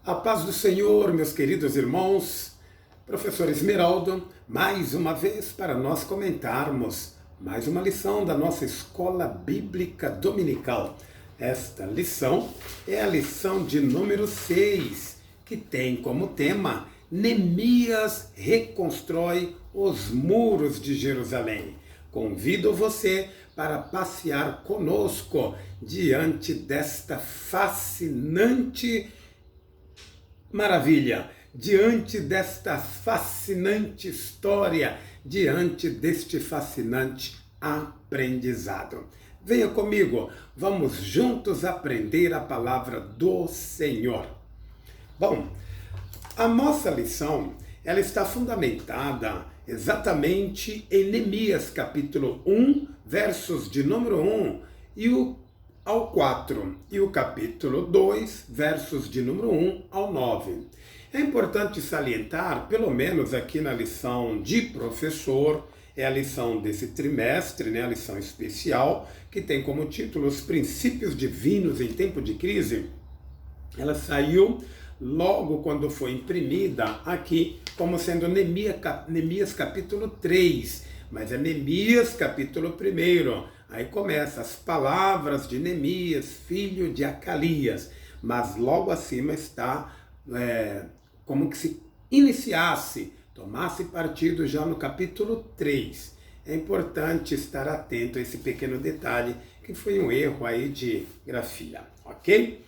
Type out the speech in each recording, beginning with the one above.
A paz do Senhor, meus queridos irmãos, professor Esmeraldo, mais uma vez para nós comentarmos mais uma lição da nossa Escola Bíblica Dominical. Esta lição é a lição de número 6, que tem como tema Neemias reconstrói os muros de Jerusalém. Convido você para passear conosco diante desta fascinante maravilha, diante desta fascinante história, diante deste fascinante aprendizado. Venha comigo, vamos juntos aprender a palavra do Senhor. Bom, a nossa lição, ela está fundamentada exatamente em Neemias, capítulo 1, versos de número 1 ao 4, e o capítulo 2, versos de número 1 ao 9. É importante salientar, pelo menos aqui na lição de professor, é a lição desse trimestre, a lição especial, que tem como título Os Princípios Divinos em Tempo de Crise. Ela saiu logo quando foi imprimida aqui, como sendo Neemias capítulo 3, mas é Neemias capítulo 1. Aí começa as palavras de Neemias, filho de Acalias, mas logo acima está como que se iniciasse, tomasse partido já no capítulo 3. É importante estar atento a esse pequeno detalhe, que foi um erro aí de grafia, ok?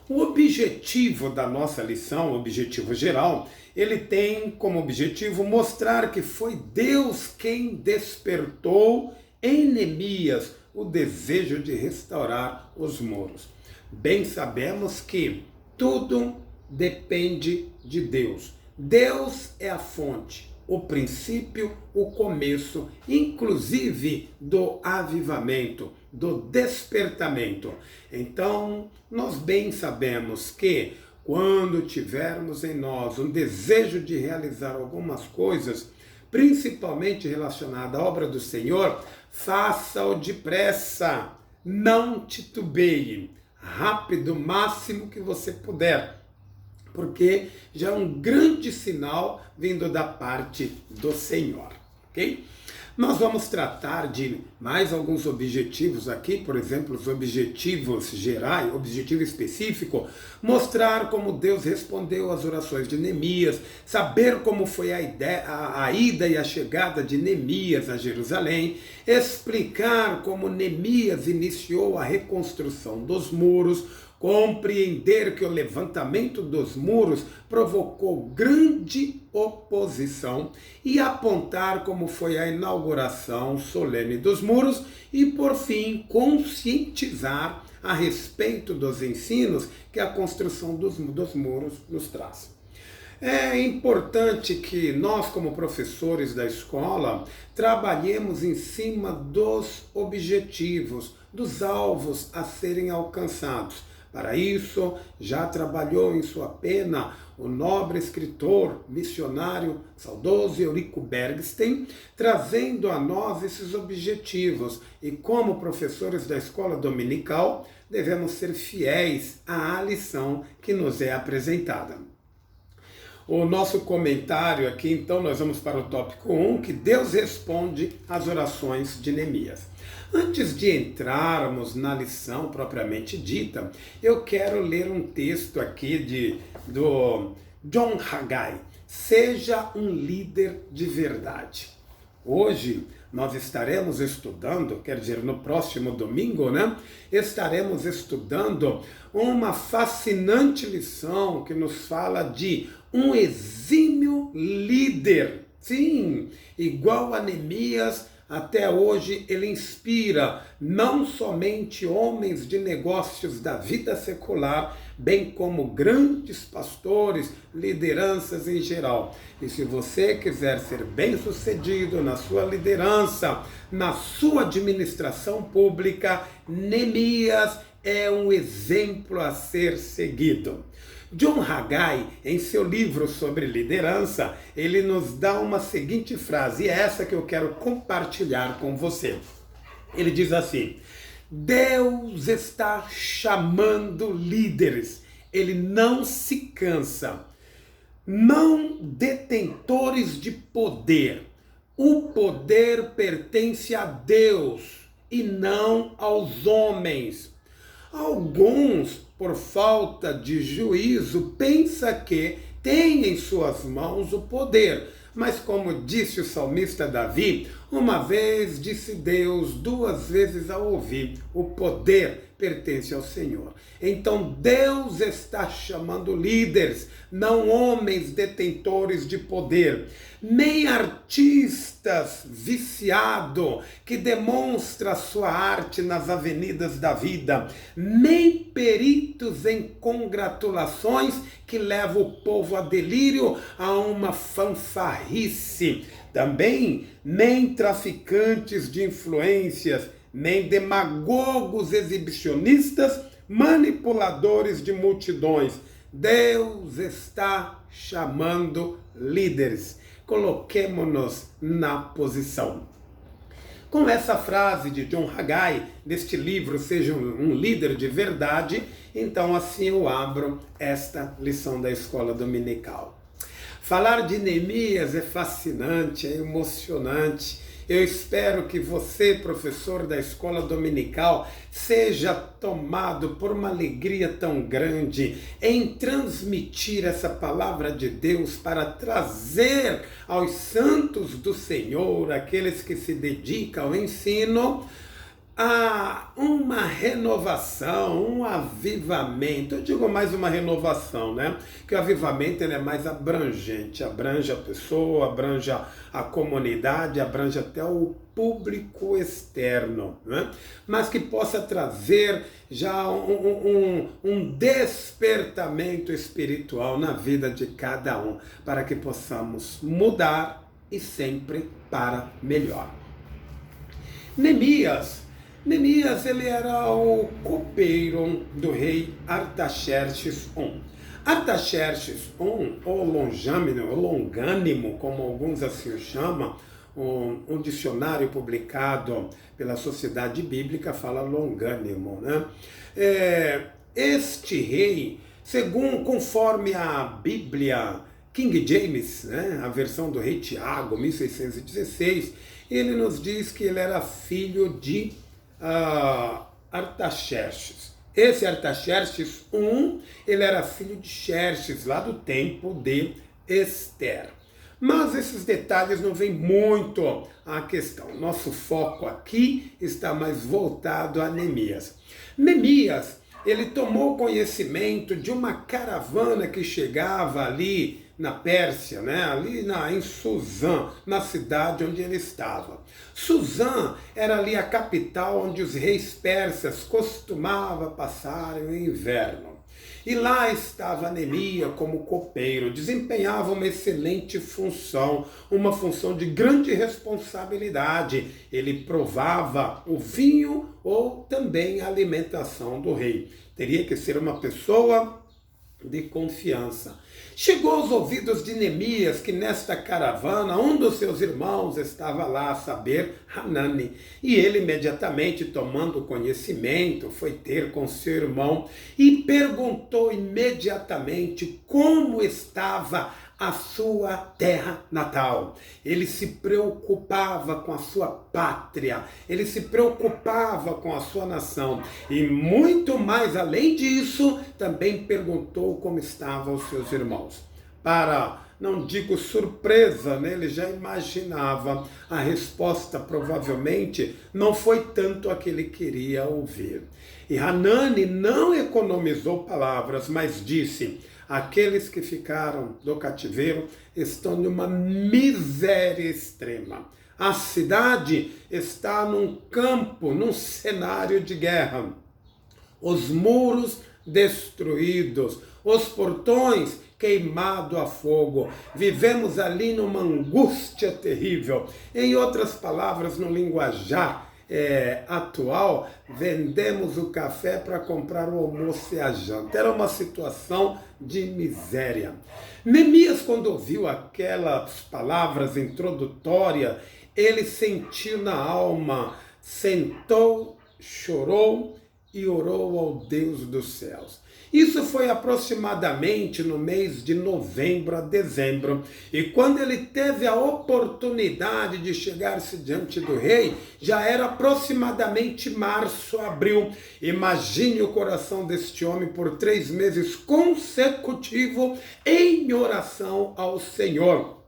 O objetivo da nossa lição, o objetivo geral, ele tem como objetivo mostrar que foi Deus quem despertou em Neemias o desejo de restaurar os muros. Bem sabemos que tudo depende de Deus. Deus é a fonte, o princípio, o começo, inclusive do avivamento, do despertamento. Então, nós bem sabemos que quando tivermos em nós um desejo de realizar algumas coisas, principalmente relacionada à obra do Senhor, faça-o depressa, não titubeie, rápido, o máximo que você puder, porque já é um grande sinal vindo da parte do Senhor, ok? Nós vamos tratar de mais alguns objetivos aqui, por exemplo, os objetivos gerais, objetivo específico, mostrar como Deus respondeu às orações de Neemias, saber como foi a ida e a chegada de Neemias a Jerusalém, explicar como Neemias iniciou a reconstrução dos muros, compreender que o levantamento dos muros provocou grande oposição e apontar como foi a inauguração solene dos muros e, por fim, conscientizar a respeito dos ensinos que a construção dos muros nos traz. É importante que nós, como professores da escola, trabalhemos em cima dos objetivos, dos alvos a serem alcançados. Para isso, já trabalhou em sua pena o nobre escritor, missionário, saudoso Eurico Bergsten, trazendo a nós esses objetivos. E como professores da escola dominical, devemos ser fiéis à lição que nos é apresentada. O nosso comentário aqui, então, nós vamos para o tópico 1, que Deus responde às orações de Neemias. Antes de entrarmos na lição propriamente dita, eu quero ler um texto aqui do John Haggai. Seja um líder de verdade. Hoje nós estaremos estudando, quer dizer, no próximo domingo, estaremos estudando uma fascinante lição que nos fala de um exímio líder. Sim, igual a Neemias, até hoje ele inspira não somente homens de negócios da vida secular, bem como grandes pastores, lideranças em geral. E se você quiser ser bem-sucedido na sua liderança, na sua administração pública, Neemias é um exemplo a ser seguido. John Haggai, em seu livro sobre liderança, ele nos dá uma seguinte frase, e é essa que eu quero compartilhar com você. Ele diz assim: Deus está chamando líderes ele não se cansa. Não detentores de poder. O poder pertence a Deus e não aos homens. Alguns, por falta de juízo, pensam que têm em suas mãos o poder. Mas como disse o salmista Davi, uma vez disse Deus, duas vezes ao ouvir, o poder pertence ao Senhor. Então Deus está chamando líderes, não homens detentores de poder, nem artistas viciados que demonstram sua arte nas avenidas da vida, nem peritos em congratulações que levam o povo a delírio, a uma fanfarrice. Também nem traficantes de influências, nem demagogos exibicionistas, manipuladores de multidões. Deus está chamando líderes. Coloquemo-nos na posição. Com essa frase de John Haggai, deste livro, Seja um Líder de Verdade, então assim eu abro esta lição da escola dominical. Falar de Neemias é fascinante, é emocionante. Eu espero que você, professor da escola dominical, seja tomado por uma alegria tão grande em transmitir essa palavra de Deus para trazer aos santos do Senhor, aqueles que se dedicam ao ensino, a uma renovação, um avivamento. Eu digo mais uma renovação, né? Que o avivamento ele é mais abrangente, abrange a pessoa, abrange a comunidade, abrange até o público externo, né? Mas que possa trazer já um despertamento espiritual na vida de cada um, para que possamos mudar e sempre para melhor. Neemias, ele era o copeiro do rei Artaxerxes I. Artaxerxes I, ou longânimo, como alguns assim o chamam, um dicionário publicado pela Sociedade Bíblica fala longânimo, né? Este rei, conforme a Bíblia King James, né, a versão do rei Tiago, 1616, ele nos diz que ele era filho de Artaxerxes. Esse Artaxerxes I, ele era filho de Xerxes, lá do tempo de Ester. Mas esses detalhes não vêm muito à questão. Nosso foco aqui está mais voltado a Neemias. Neemias, ele tomou conhecimento de uma caravana que chegava ali na Pérsia, né? Em Suzã, na cidade onde ele estava. Suzã era ali a capital onde os reis persas costumavam passar o inverno. E lá estava Neemias como copeiro, desempenhava uma excelente função, uma função de grande responsabilidade. Ele provava o vinho ou também a alimentação do rei. Teria que ser uma pessoa de confiança. Chegou aos ouvidos de Neemias que nesta caravana um dos seus irmãos estava lá, a saber, Hanani. E ele imediatamente, tomando conhecimento, foi ter com seu irmão e perguntou imediatamente como estava a sua terra natal. Ele se preocupava com a sua pátria, ele se preocupava com a sua nação e muito mais além disso, também perguntou como estavam os seus irmãos. Para, não digo surpresa, né? Ele já imaginava a resposta, provavelmente não foi tanto a que ele queria ouvir. E Hanani não economizou palavras, mas disse: aqueles que ficaram do cativeiro estão numa miséria extrema. A cidade está num campo, num cenário de guerra. Os muros destruídos, os portões queimados a fogo. Vivemos ali numa angústia terrível. Em outras palavras, no linguajar atual, vendemos o café para comprar o almoço e a janta. Era uma situação de miséria. Neemias, quando ouviu aquelas palavras introdutórias, ele sentiu na alma, sentou, chorou e orou ao Deus dos céus. Isso foi aproximadamente no mês de novembro a dezembro. E quando ele teve a oportunidade de chegar-se diante do rei, já era aproximadamente março, abril. Imagine o coração deste homem por 3 meses consecutivos em oração ao Senhor.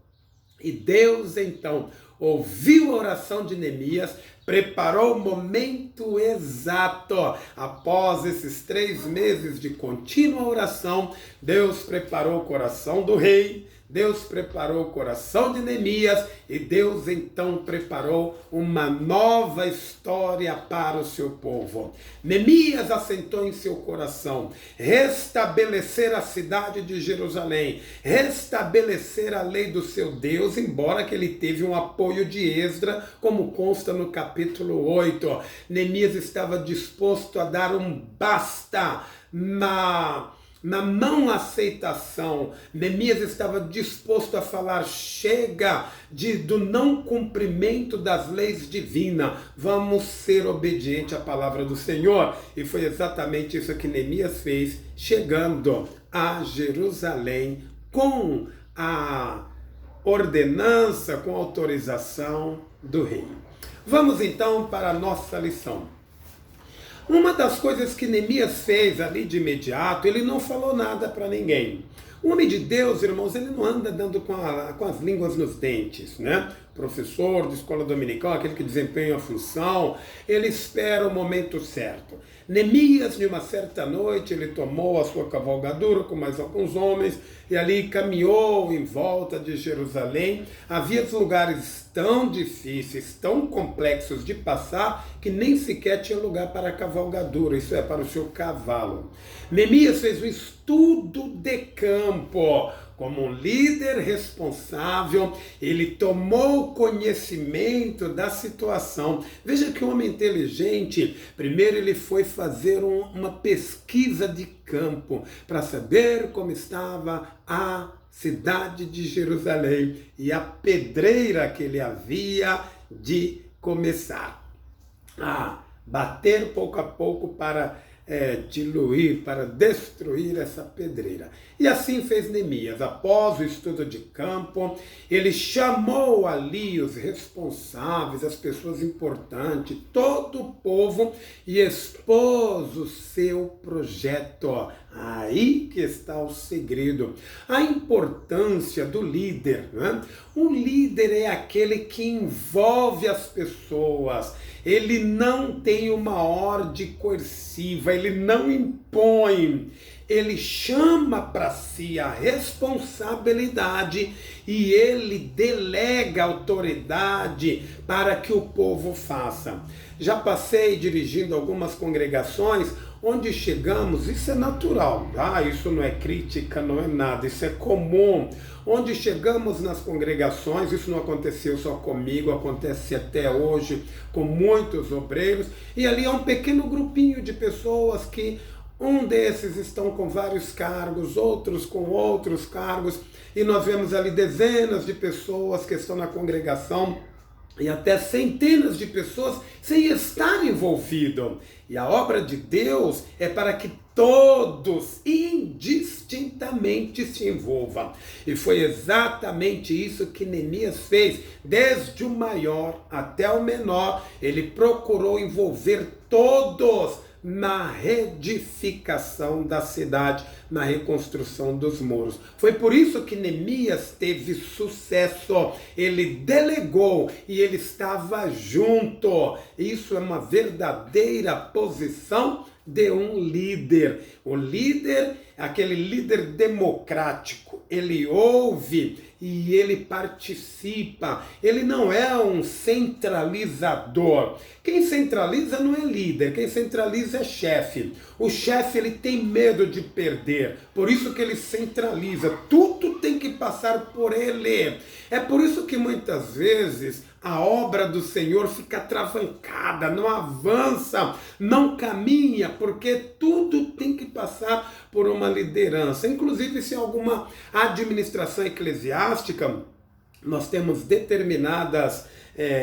E Deus então ouviu a oração de Neemias, preparou o momento exato. Após esses 3 meses de contínua oração, Deus preparou o coração do rei, Deus preparou o coração de Neemias e Deus então preparou uma nova história para o seu povo. Neemias assentou em seu coração restabelecer a cidade de Jerusalém, restabelecer a lei do seu Deus, embora que ele teve um apoio de Esdra, como consta no capítulo 8. Neemias estava disposto a dar um basta na não aceitação. Neemias estava disposto a falar: chega do não cumprimento das leis divinas, vamos ser obedientes à palavra do Senhor. E foi exatamente isso que Neemias fez, chegando a Jerusalém com a ordenança, com a autorização do rei. Vamos então para a nossa lição. Uma das coisas que Neemias fez ali de imediato, ele não falou nada para ninguém. O homem de Deus, irmãos, ele não anda dando com as línguas nos dentes, né? Professor de escola dominical, aquele que desempenha a função, ele espera o momento certo. Neemias, de uma certa noite, ele tomou a sua cavalgadura com mais alguns homens e ali caminhou em volta de Jerusalém. Havia lugares tão difíceis, tão complexos de passar, que nem sequer tinha lugar para a cavalgadura, isso é, para o seu cavalo. Neemias fez um estudo de campo. Como um líder responsável, ele tomou conhecimento da situação. Veja que um homem inteligente, primeiro ele foi fazer uma pesquisa de campo para saber como estava a cidade de Jerusalém e a pedreira que ele havia de começar a bater pouco a pouco para diluir, para destruir essa pedreira. E assim fez Neemias. Após o estudo de campo, ele chamou ali os responsáveis, as pessoas importantes, todo o povo, e expôs o seu projeto. Aí que está o segredo. A importância do líder, né? O líder é aquele que envolve as pessoas. Ele não tem uma ordem coerciva, ele não impõe. Ele chama para si a responsabilidade e ele delega autoridade para que o povo faça. Já passei dirigindo algumas congregações onde chegamos, isso é natural, tá? Isso não é crítica, não é nada, isso é comum. Onde chegamos nas congregações, isso não aconteceu só comigo, acontece até hoje com muitos obreiros, e ali é um pequeno grupinho de pessoas que um desses estão com vários cargos, outros com outros cargos, e nós vemos ali dezenas de pessoas que estão na congregação, e até centenas de pessoas sem estar envolvido. E a obra de Deus é para que todos indistintamente se envolvam. E foi exatamente isso que Neemias fez, desde o maior até o menor. Ele procurou envolver todos na reedificação da cidade, na reconstrução dos muros. Foi por isso que Neemias teve sucesso. Ele delegou e ele estava junto. Isso é uma verdadeira posição de um líder. O líder, aquele líder democrático, ele ouve e ele participa. Ele não é um centralizador. Quem centraliza não é líder, quem centraliza é chefe. O chefe, ele tem medo de perder, por isso que ele centraliza. Tudo tem que passar por ele. É por isso que muitas vezes a obra do Senhor fica travancada, não avança, não caminha, porque tudo tem que passar por uma liderança. Inclusive, se alguma administração eclesiástica, nós temos determinadas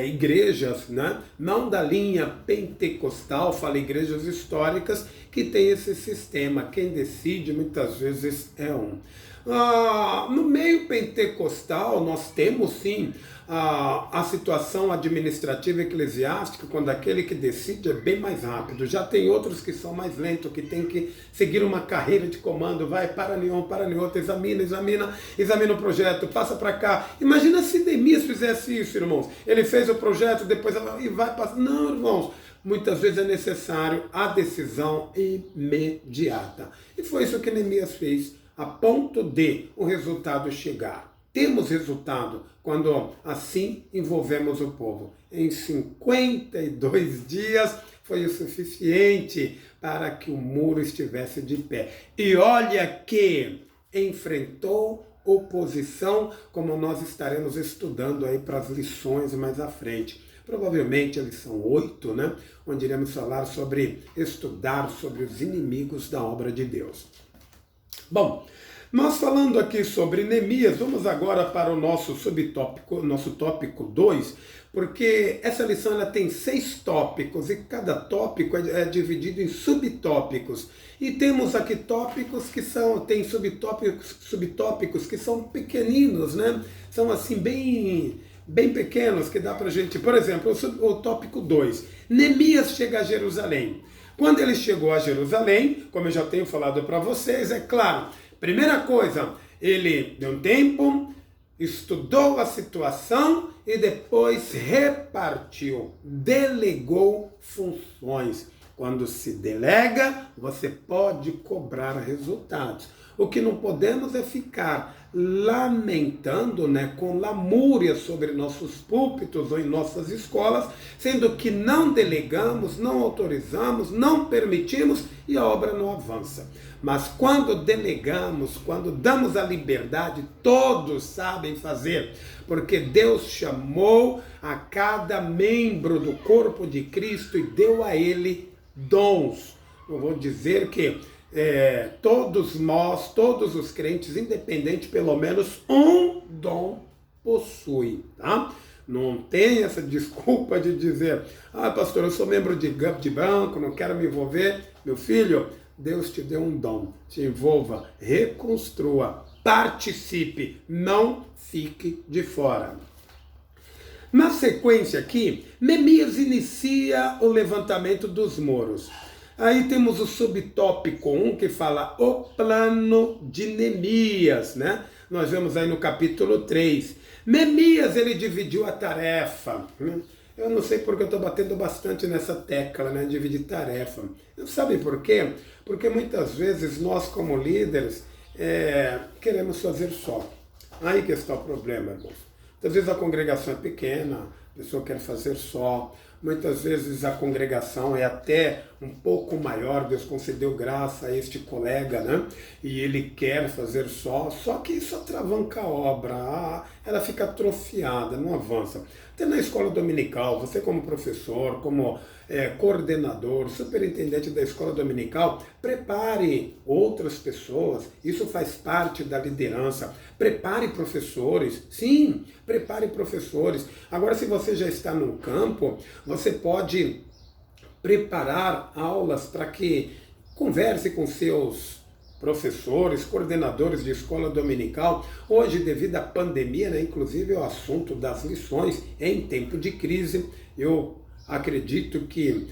igrejas, né? Não da linha pentecostal, fala igrejas históricas, que tem esse sistema. Quem decide muitas vezes é um. No meio pentecostal, nós temos sim a situação administrativa eclesiástica, quando aquele que decide é bem mais rápido. Já tem outros que são mais lentos, que tem que seguir uma carreira de comando, vai para em outro, examina o projeto, passa para cá. Imagina se Neemias fizesse isso, irmãos. Ele fez o projeto, depois e vai passar. Não, irmãos. Muitas vezes é necessário a decisão imediata. E foi isso que Neemias fez, a ponto de o resultado chegar. Temos resultado quando assim envolvemos o povo. Em 52 dias foi o suficiente para que o muro estivesse de pé. E olha que enfrentou oposição, como nós estaremos estudando aí para as lições mais à frente. Provavelmente a lição 8, né? Onde iremos falar estudar sobre os inimigos da obra de Deus. Bom, nós falando aqui sobre Neemias, vamos agora para o nosso subtópico, nosso tópico 2, porque essa lição ela tem 6 tópicos e cada tópico é dividido em subtópicos. E temos aqui tópicos que tem subtópicos que são pequeninos, né? São assim bem pequenos que dá pra gente. Por exemplo, o tópico 2. Neemias chega a Jerusalém. Quando ele chegou a Jerusalém, como eu já tenho falado para vocês, é claro, primeira coisa, ele deu um tempo, estudou a situação e depois repartiu, delegou funções. Quando se delega, você pode cobrar resultados. O que não podemos é ficar lamentando, né, com lamúria sobre nossos púlpitos ou em nossas escolas, sendo que não delegamos, não autorizamos, não permitimos e a obra não avança. Mas quando delegamos, quando damos a liberdade, todos sabem fazer, porque Deus chamou a cada membro do corpo de Cristo e deu a ele dons. Eu vou dizer que todos nós, todos os crentes, independente, pelo menos um dom possui, tá? Não tem essa desculpa de dizer, pastor, eu sou membro de banco, não quero me envolver. Meu filho, Deus te deu um dom, se envolva, reconstrua, participe, não fique de fora. Na sequência aqui, Neemias inicia o levantamento dos muros. Aí temos o subtópico 1 que fala o plano de Neemias, né? Nós vemos aí no capítulo 3. Neemias, ele dividiu a tarefa. Eu não sei porque eu estou batendo bastante nessa tecla, né? Dividir tarefa. Sabe por quê? Porque muitas vezes nós, como líderes, queremos fazer só. Aí que está o problema, irmãos. Muitas vezes a congregação é pequena, a pessoa quer fazer só. Muitas vezes a congregação é até um pouco maior, Deus concedeu graça a este colega, né? E ele quer fazer só que isso atravanca a obra, ela fica atrofiada, não avança. Até na escola dominical, você como professor, como coordenador, superintendente da escola dominical, prepare outras pessoas, isso faz parte da liderança. Prepare professores, sim, prepare professores. Agora, se você já está no campo, você pode preparar aulas para que converse com seus professores, coordenadores de escola dominical. Hoje, devido à pandemia, né, inclusive o assunto das lições em tempo de crise, eu acredito que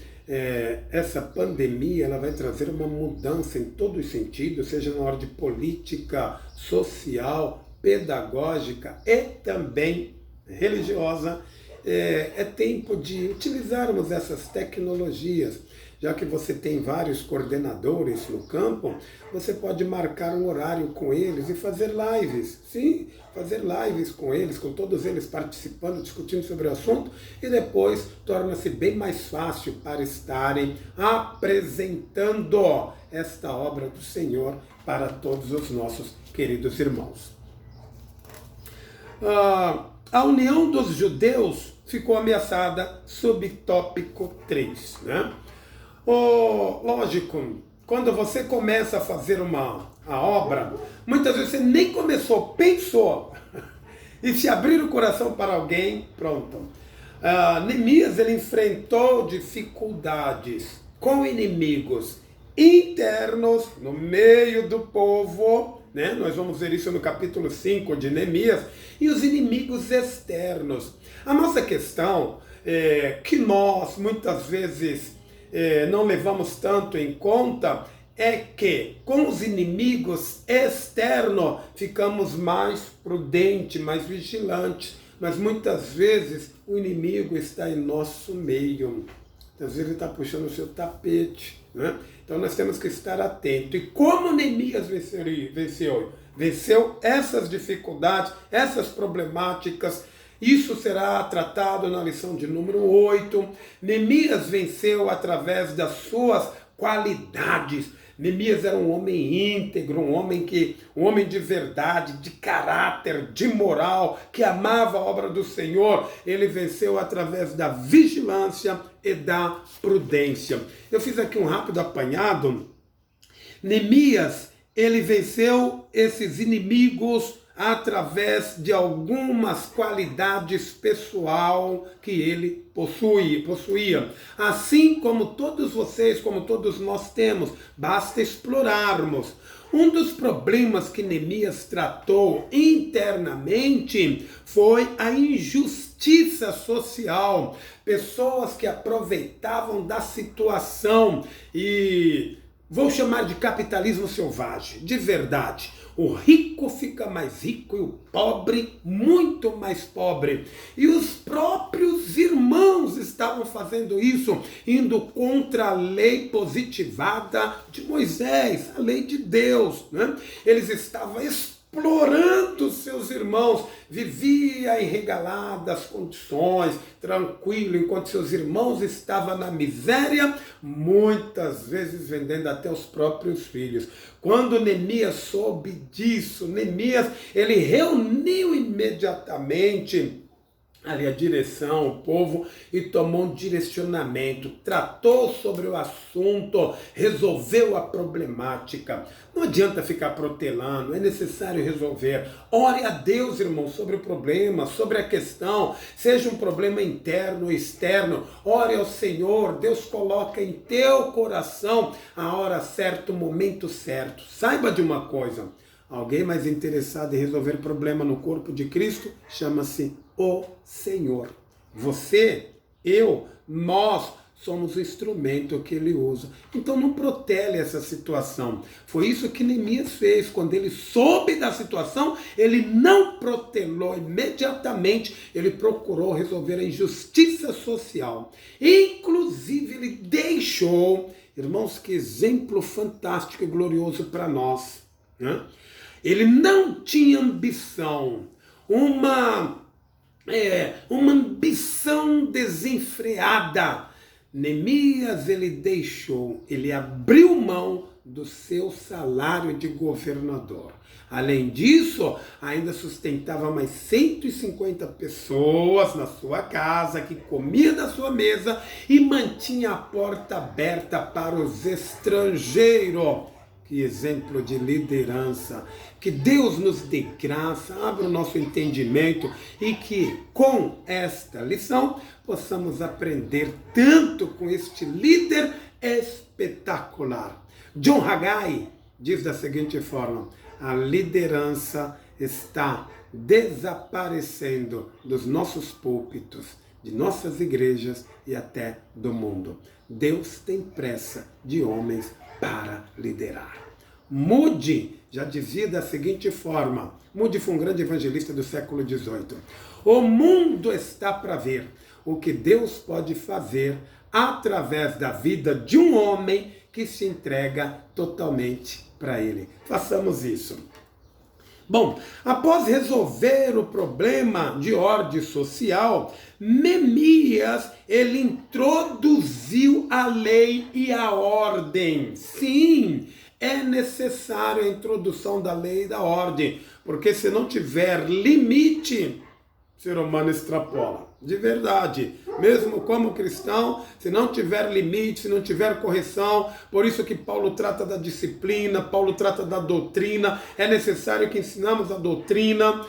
essa pandemia ela vai trazer uma mudança em todos os sentidos, seja na hora de política, social, pedagógica e também religiosa. É tempo de utilizarmos essas tecnologias. Já que você tem vários coordenadores no campo, você pode marcar um horário com eles e fazer lives. Sim, fazer lives com eles, com todos eles participando, discutindo sobre o assunto, e depois torna-se bem mais fácil para estarem apresentando esta obra do Senhor para todos os nossos queridos irmãos. A união dos judeus ficou ameaçada sob tópico 3, né? Lógico, quando você começa a fazer a obra, muitas vezes você nem começou, pensou. E se abrir o coração para alguém, pronto. Neemias ele enfrentou dificuldades com inimigos internos no meio do povo, né? Nós vamos ver isso no capítulo 5 de Neemias, e os inimigos externos. A nossa questão é que nós muitas vezes não levamos tanto em conta é que com os inimigos externos ficamos mais prudentes, mais vigilantes, mas muitas vezes o inimigo está em nosso meio. Às vezes ele está puxando o seu tapete, né? Então nós temos que estar atentos. E como Neemias venceu essas dificuldades, essas problemáticas, isso será tratado na lição de número 8. Neemias venceu através das suas qualidades. Neemias era um homem íntegro, um homem de verdade, de caráter, de moral, que amava a obra do Senhor. Ele venceu através da vigilância e da prudência. Eu fiz aqui um rápido apanhado. Neemias, ele venceu esses inimigos através de algumas qualidades pessoal que ele possuía. Assim como todos vocês, como todos nós temos, basta explorarmos. Um dos problemas que Neemias tratou internamente foi a injustiça social. Pessoas que aproveitavam da situação e vou chamar de capitalismo selvagem, de verdade. O rico fica mais rico e o pobre muito mais pobre. E os próprios irmãos estavam fazendo isso, indo contra a lei positivada de Moisés, a lei de Deus, né? Eles estavam explorando seus irmãos, vivia em regaladas condições, tranquilo, enquanto seus irmãos estavam na miséria, muitas vezes vendendo até os próprios filhos. Quando Neemias soube disso, Neemias, ele reuniu imediatamente ali a direção, o povo, e tomou um direcionamento, tratou sobre o assunto, resolveu a problemática. Não adianta ficar protelando, é necessário resolver. Ore a Deus, irmão, sobre o problema, sobre a questão, seja um problema interno ou externo. Ore ao Senhor, Deus coloca em teu coração a hora certa, o momento certo. Saiba de uma coisa, alguém mais interessado em resolver problema no corpo de Cristo chama-se o Senhor. Você, eu, nós somos o instrumento que ele usa. Então não protele essa situação. Foi isso que Neemias fez. Quando ele soube da situação, ele não protelou imediatamente, ele procurou resolver a injustiça social. Inclusive ele deixou, irmãos, que exemplo fantástico e glorioso para nós, né? Ele não tinha ambição, uma ambição desenfreada. Neemias, ele abriu mão do seu salário de governador. Além disso, ainda sustentava mais 150 pessoas na sua casa, que comia da sua mesa e mantinha a porta aberta para os estrangeiros. Que exemplo de liderança. Que Deus nos dê graça, abra o nosso entendimento e que com esta lição possamos aprender tanto com este líder espetacular. John Haggai diz da seguinte forma: a liderança está desaparecendo dos nossos púlpitos, de nossas igrejas e até do mundo. Deus tem pressa de homens para liderar. Moody já dizia da seguinte forma, Moody foi um grande evangelista do século XVIII, o mundo está para ver o que Deus pode fazer através da vida de um homem que se entrega totalmente para ele. Façamos isso. Bom, após resolver o problema de ordem social, Neemias, ele introduziu a lei e a ordem. Sim, é necessário a introdução da lei e da ordem, porque se não tiver limite, o ser humano extrapola. De verdade, mesmo como cristão, se não tiver limite, se não tiver correção, por isso que Paulo trata da disciplina, Paulo trata da doutrina, é necessário que ensinamos a doutrina,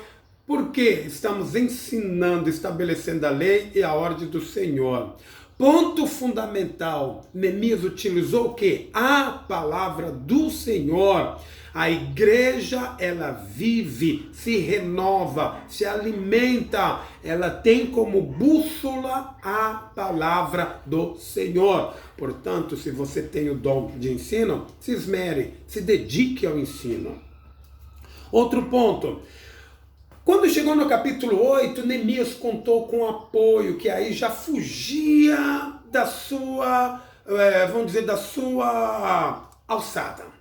Por quê? Estamos ensinando, estabelecendo a lei e a ordem do Senhor. Ponto fundamental, Neemias utilizou o quê? A palavra do Senhor. A igreja, ela vive, se renova, se alimenta, ela tem como bússola a palavra do Senhor. Portanto, se você tem o dom de ensino, se esmere, se dedique ao ensino. Outro ponto. Quando chegou no capítulo 8, Neemias contou com apoio, que aí já fugia da sua, vamos dizer, da sua alçada.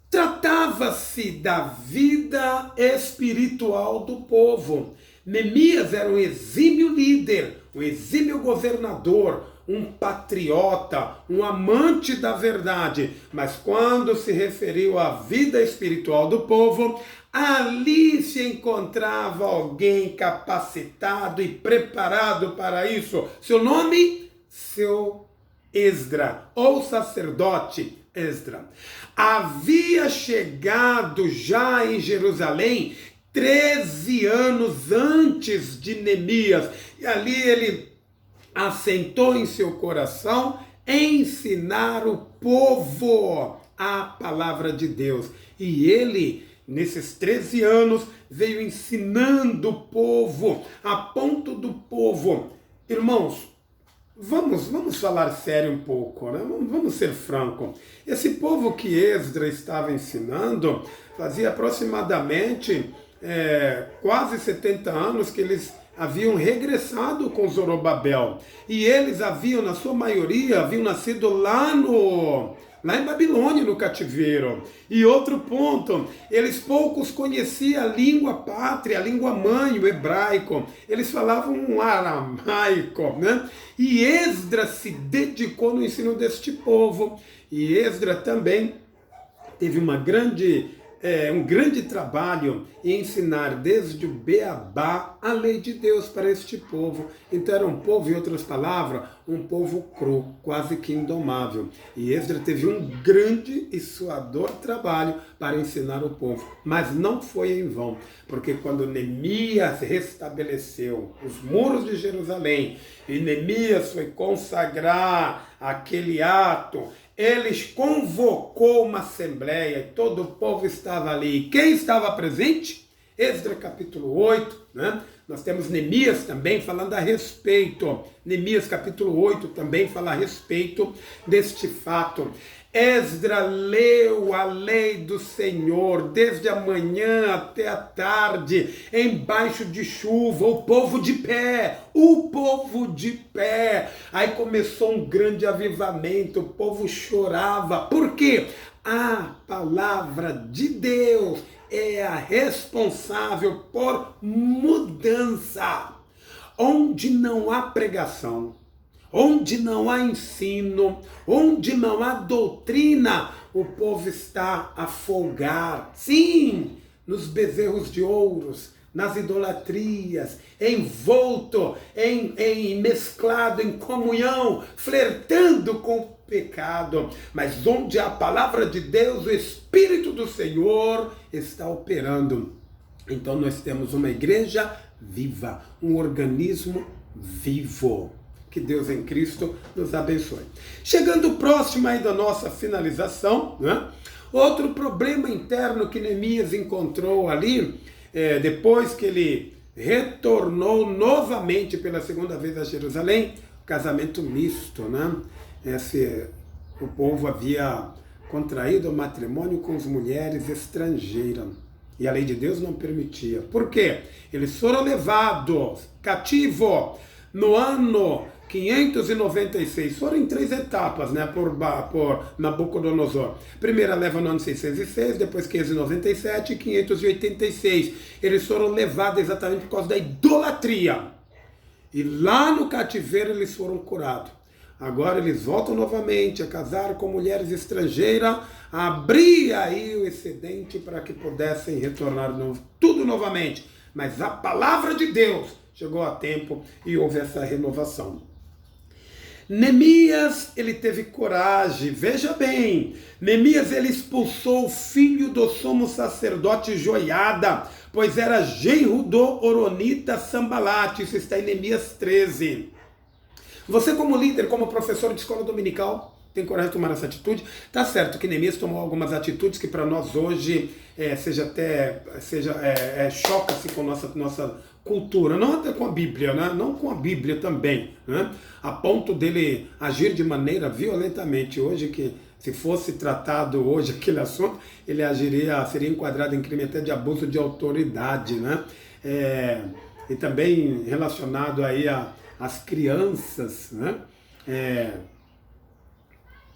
Tratava-se da vida espiritual do povo. Neemias era um exímio líder, um exímio governador, um patriota, um amante da verdade. Mas quando se referiu à vida espiritual do povo, ali se encontrava alguém capacitado e preparado para isso. Seu nome? Seu Esdra, ou sacerdote Esdra. Havia chegado já em Jerusalém 13 anos antes de Neemias. E ali ele assentou em seu coração ensinar o povo a palavra de Deus. E ele, nesses 13 anos, veio ensinando o povo, a ponto do povo. Irmãos, vamos falar sério um pouco, né? Vamos ser franco. Esse povo que Esdra estava ensinando fazia aproximadamente quase 70 anos que eles haviam regressado com Zorobabel. E eles haviam, na sua maioria, haviam nascido lá em Babilônia, no cativeiro. E outro ponto, eles poucos conheciam a língua pátria, a língua mãe, o hebraico. Eles falavam um aramaico, né? E Esdra se dedicou no ensino deste povo. E Esdra também teve um grande trabalho em ensinar desde o Beabá a lei de Deus para este povo. Então era um povo, em outras palavras, um povo cru, quase que indomável. E Esdra teve um grande e suador trabalho para ensinar o povo. Mas não foi em vão, porque quando Neemias restabeleceu os muros de Jerusalém e Neemias foi consagrar aquele ato, ele convocou uma assembleia e todo o povo estava ali. E quem estava presente? Esdra capítulo 8, né? Nós temos Neemias também falando a respeito. Neemias capítulo 8 também fala a respeito deste fato. Esdra leu a lei do Senhor desde a manhã até a tarde, embaixo de chuva, o povo de pé. Aí começou um grande avivamento, o povo chorava. Por quê? A palavra de Deus é a responsável por mudança. Onde não há pregação, onde não há ensino, onde não há doutrina, o povo está a folgar. Sim, nos bezerros de ouros, nas idolatrias, envolto, mesclado em comunhão, flertando com o pecado. Mas onde a palavra de Deus, o Espírito do Senhor está operando. Então nós temos uma igreja viva, um organismo vivo. Que Deus em Cristo nos abençoe. Chegando próximo aí da nossa finalização, né? Outro problema interno que Neemias encontrou ali, depois que ele retornou novamente pela segunda vez a Jerusalém, casamento misto, né? O povo havia contraído matrimônio com as mulheres estrangeiras. E a lei de Deus não permitia. Por quê? Eles foram levados cativo no ano 596, foram em 3 etapas, né, por Nabucodonosor. Primeira leva no ano 606, depois 597 e 586. Eles foram levados exatamente por causa da idolatria. E lá no cativeiro eles foram curados. Agora eles voltam novamente a casar com mulheres estrangeiras, a abrir aí o excedente para que pudessem retornar tudo novamente. Mas a palavra de Deus chegou a tempo e houve essa renovação. Neemias, ele teve coragem, veja bem, Neemias ele expulsou o filho do sumo sacerdote Joiada, pois era genro do Oronita Sambalate, isso está em Neemias 13. Você como líder, como professor de escola dominical, tem coragem de tomar essa atitude? Tá certo que Neemias tomou algumas atitudes que para nós hoje choca-se com nossa cultura, não até com a Bíblia, né? Não com a Bíblia também, né? A ponto dele agir de maneira violentamente hoje, que se fosse tratado hoje aquele assunto, ele seria enquadrado em crime até de abuso de autoridade, né? E também relacionado aí às crianças, né?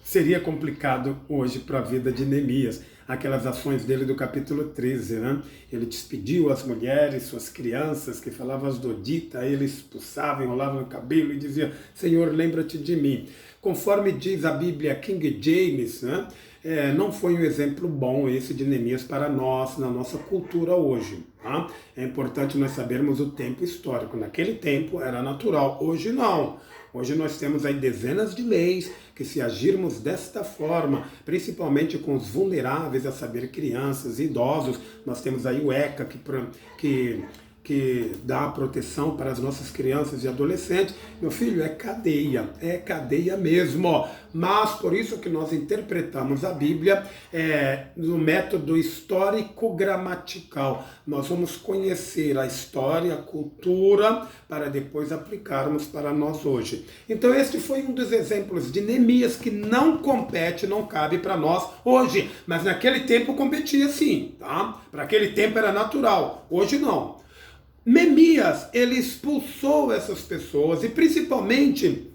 Seria complicado hoje para a vida de Neemias, aquelas ações dele do capítulo 13, né? Ele despediu as mulheres, suas crianças, que falavam as doditas, ele expulsava, enrolava no cabelo e dizia, Senhor, lembra-te de mim. Conforme diz a Bíblia King James, né? Não foi um exemplo bom esse de Neemias para nós, na nossa cultura hoje. Tá? É importante nós sabermos o tempo histórico. Naquele tempo era natural, hoje não. Hoje nós temos aí dezenas de leis que, se agirmos desta forma, principalmente com os vulneráveis, a saber, crianças, idosos, nós temos aí o ECA que dá proteção para as nossas crianças e adolescentes. Meu filho, é cadeia mesmo. Mas por isso que nós interpretamos a Bíblia no método histórico-gramatical. Nós vamos conhecer a história, a cultura, para depois aplicarmos para nós hoje. Então este foi um dos exemplos de Neemias que não compete, não cabe para nós hoje. Mas naquele tempo competia sim, tá? Para aquele tempo era natural, hoje não. Neemias, ele expulsou essas pessoas, e principalmente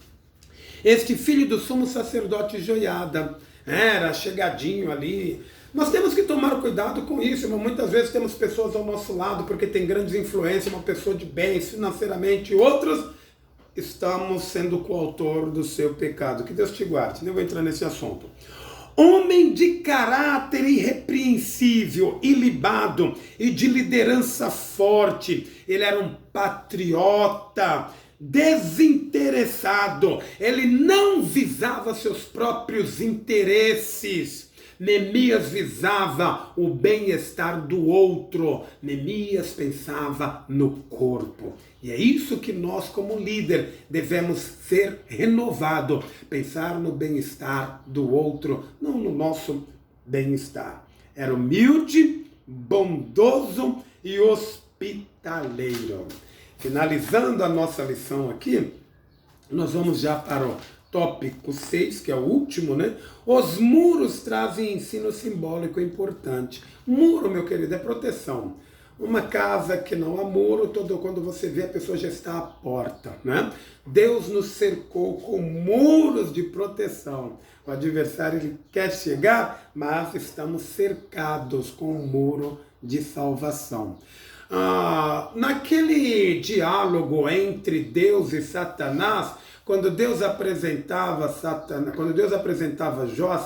este filho do sumo sacerdote Joiada, era chegadinho ali. Nós temos que tomar cuidado com isso, mas muitas vezes temos pessoas ao nosso lado porque tem grandes influências, uma pessoa de bens financeiramente, e outros estamos sendo coautor do seu pecado. Que Deus te guarde, não vou entrar nesse assunto. Homem de caráter irrepreensível, ilibado e de liderança forte. Ele era um patriota, desinteressado. Ele não visava seus próprios interesses. Neemias visava o bem-estar do outro. Neemias pensava no corpo. E é isso que nós, como líder, devemos ser renovado. Pensar no bem-estar do outro, não no nosso bem-estar. Era humilde, bondoso e hospitaleiro. Finalizando a nossa lição aqui, nós vamos já para o tópico 6, que é o último, né? Os muros trazem ensino simbólico importante. Muro, meu querido, é proteção. Uma casa que não há muro, quando você vê, a pessoa já está à porta, né? Deus nos cercou com muros de proteção. O adversário ele quer chegar, mas estamos cercados com um muro de salvação. Naquele diálogo entre Deus e Satanás, quando Deus apresentava Jó,